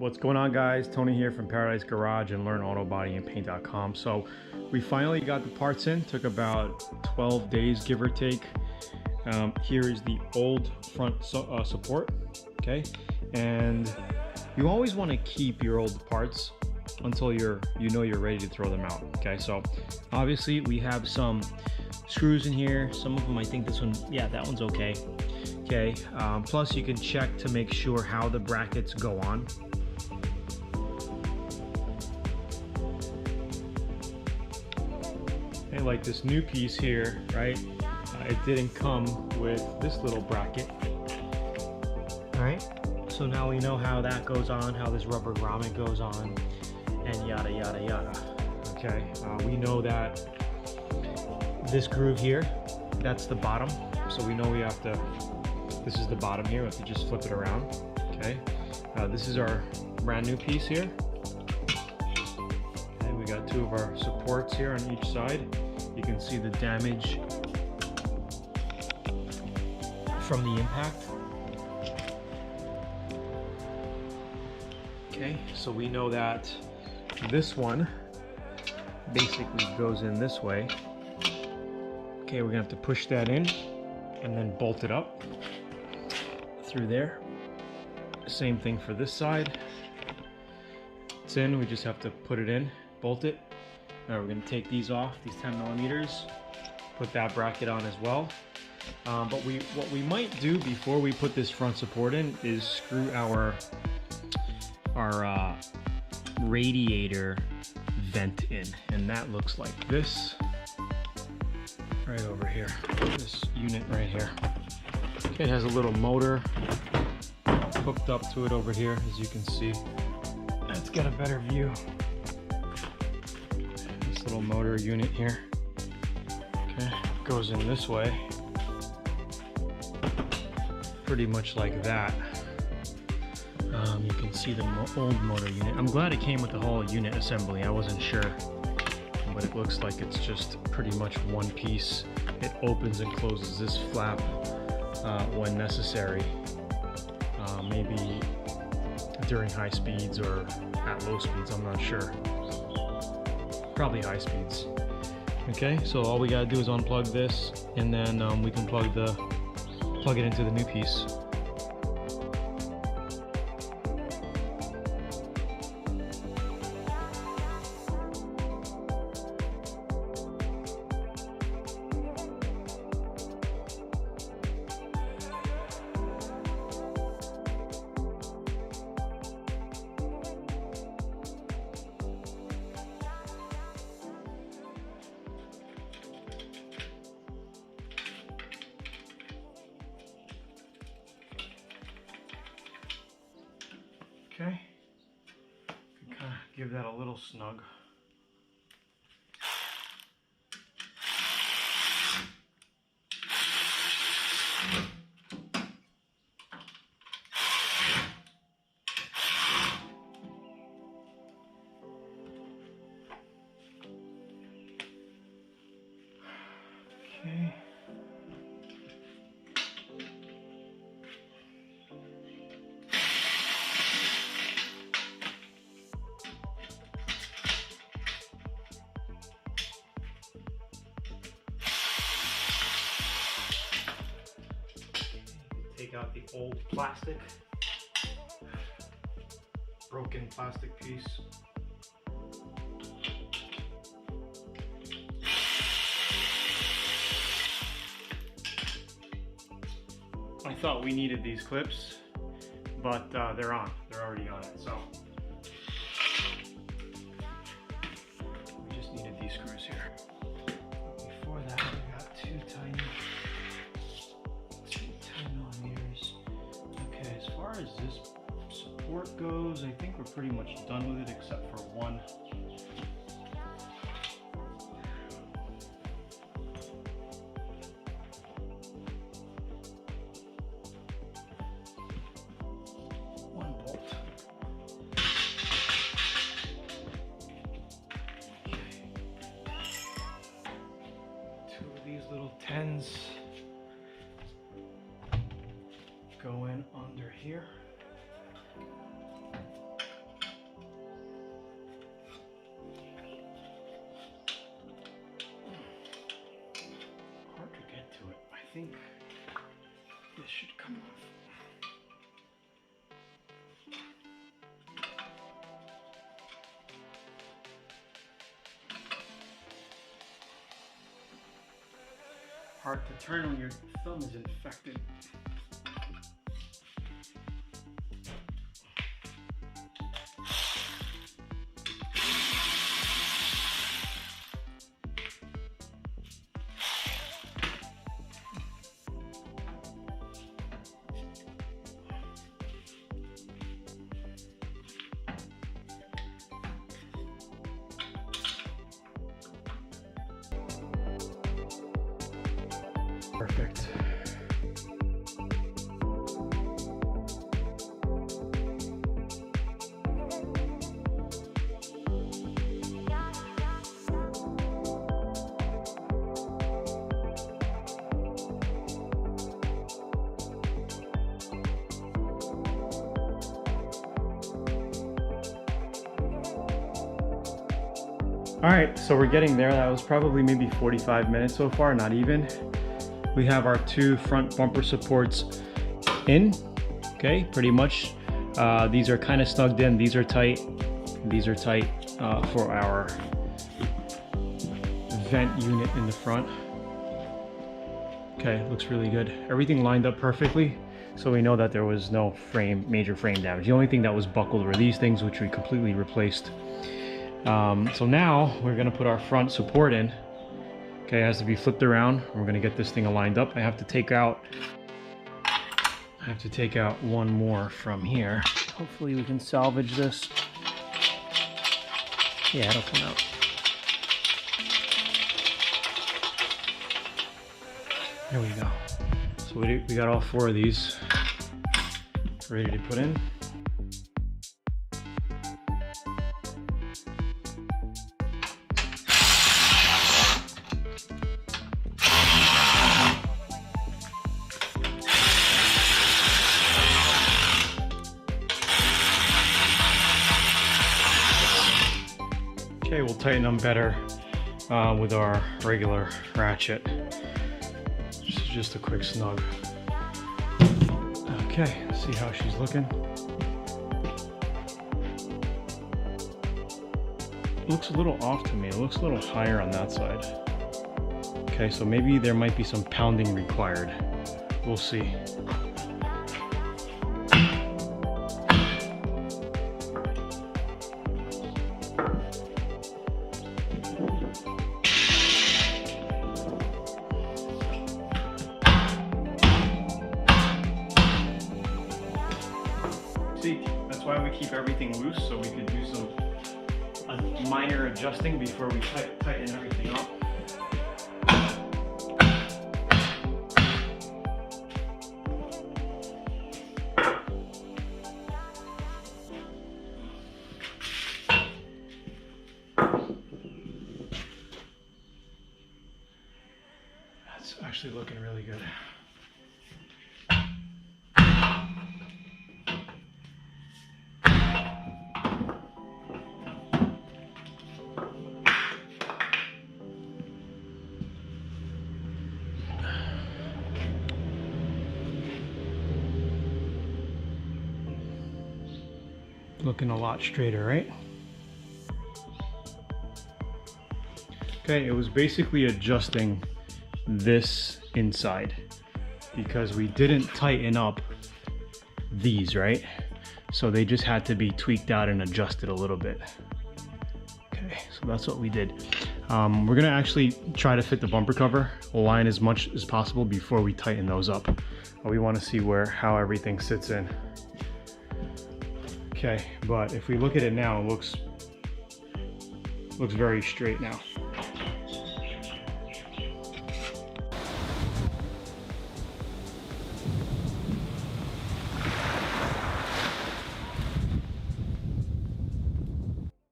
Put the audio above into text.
What's going on, guys? Tony here from Paradise Garage and LearnAutoBodyAndPaint.com. So we finally got the parts in. Took about 12 days, give or take. Here is the old front support, okay? And you always want to keep your old parts until you're ready to throw them out, okay? So obviously we have some screws in here. Some of them, I think this one, yeah, that one's okay. Okay, plus you can check to make sure how the brackets go on. Okay, like this new piece here, right? It didn't come with this little bracket. All right, so now we know how that goes on, how this rubber grommet goes on, and yada, yada, yada. Okay, we know that this groove here, that's the bottom. So we know we have to, this is the bottom here, we have to just flip it around, okay? This is our brand new piece here. And we got two of our supports here on each side. You can see the damage from the impact. Okay, so we know that this one basically goes in this way. Okay, we're gonna have to push that in and then bolt it up through there. Same thing for this side. It's in, we just have to put it in, bolt it. Now we're gonna take these off, these 10 millimeters, put that bracket on as well. But what we might do before we put this front support in is screw our radiator vent in, and that looks like this right over here, this unit right here. Okay, it has a little motor hooked up to it over here, as you can see. Let's get a better view. This little motor unit here, okay, goes in this way, pretty much like that. You can see the old motor unit. I'm glad it came with the whole unit assembly. I wasn't sure, but it looks like it's just pretty much one piece. It opens and closes this flap when necessary, maybe during high speeds or at low speeds, I'm not sure. Probably high speeds. Okay, so all we gotta do is unplug this, and then we can plug it into the new piece. Okay, kind of give that a little snug. Okay. Take out the old plastic, broken plastic piece. I thought we needed these clips, but they're already on it, so we just needed these screws here. Before that, we got two 10 millimeters. Okay, as far as this support goes, I think we're pretty much done with it except for one. These little 10s go in under here. part to turn when your thumb is infected. Perfect. All right, so we're getting there. That was probably maybe 45 minutes so far, not even. We have our two front bumper supports in, okay, pretty much. These are kind of snugged in, these are tight. These are tight for our vent unit in the front. Okay, looks really good. Everything lined up perfectly, so we know that there was no major frame damage. The only thing that was buckled were these things, which we completely replaced. So now we're gonna put our front support in. Okay, it has to be flipped around. We're gonna get this thing aligned up. I have to take out one more from here. Hopefully we can salvage this. Yeah, it'll come out. There we go. So we got all four of these ready to put in. Okay, we'll tighten them better with our regular ratchet. Just a quick snug. Okay, see how she's looking. Looks a little off to me. It looks a little higher on that side. Okay, so maybe there might be some pounding required. We'll see. See, that's why we keep everything loose, so we can do some minor adjusting before we tighten everything up. That's actually looking really good. Looking a lot straighter, right? Okay, it was basically adjusting this inside because we didn't tighten up these, right? So they just had to be tweaked out and adjusted a little bit. Okay, so that's what we did. We're gonna actually try to fit the bumper cover line as much as possible before we tighten those up. We want to see how everything sits in. Okay, but if we look at it now, it looks very straight now.